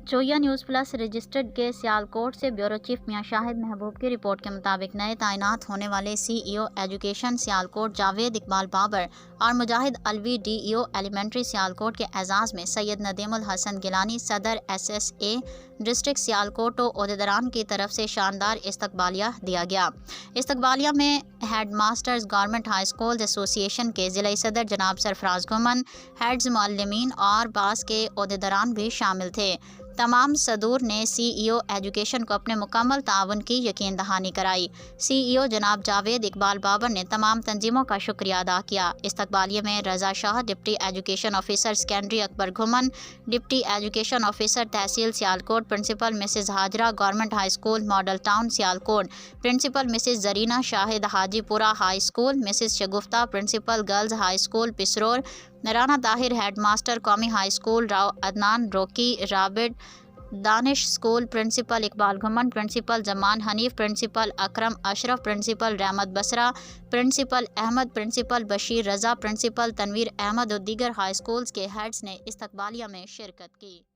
चोया news plus registered के सियालकोट से ब्यूरो चीफ मियां शाहिद महबूब की रिपोर्ट के मुताबिक नए तैनात होने वाले CEO एजुकेशन सियालकोट जावेद इकबाल बाबर और मुजाहिद अलवी DEO एलिमेंट्री सियालकोट के एजाज़ में सैयद नदीमुल हसन गिलानी सदर SSA डिस्ट्रिक्ट सियालकोट और ओहदेदारान की तरफ से शानदार इस्तकबालिया दिया गया। इस्तकबालिया में head masters government high school association के ज़िला सदर जनाब सरफराज गुमन, हेड्स मुअल्लिमीन और बास के ओहदेदारान भी शामिल थे। तमाम सदूर ने CEO एजुकेशन को अपने मुकम्मल ताउन की यकीन दहानी कराई। CEO जनाब जावेद इकबाल बाबर ने तमाम तंजीमों का शुक्रिया अदा किया। इस्तकबालिया में Raza Shah, deputy education officer secondary Akbar Ghuman, deputy education officer tehsil Sialkot, principal Mrs Hajra government high school model town Sialkot, principal Mrs Zarina Shahid Hajipura high school, Mrs Shagufta principal girls high school Pasrur, Rana Tahir head master Qaumi high school, Rao Adnan रोकी राबिड Danish school, principal Iqbal Ghuman, principal Zaman Hanif, principal Akram Ashraf, principal Rehmat Basra, principal Ahmad, principal Bashir रज़ा, principal Tanveer Ahmad और दीगर high schools के heads ने इस्तकबालिया में शिरकत की।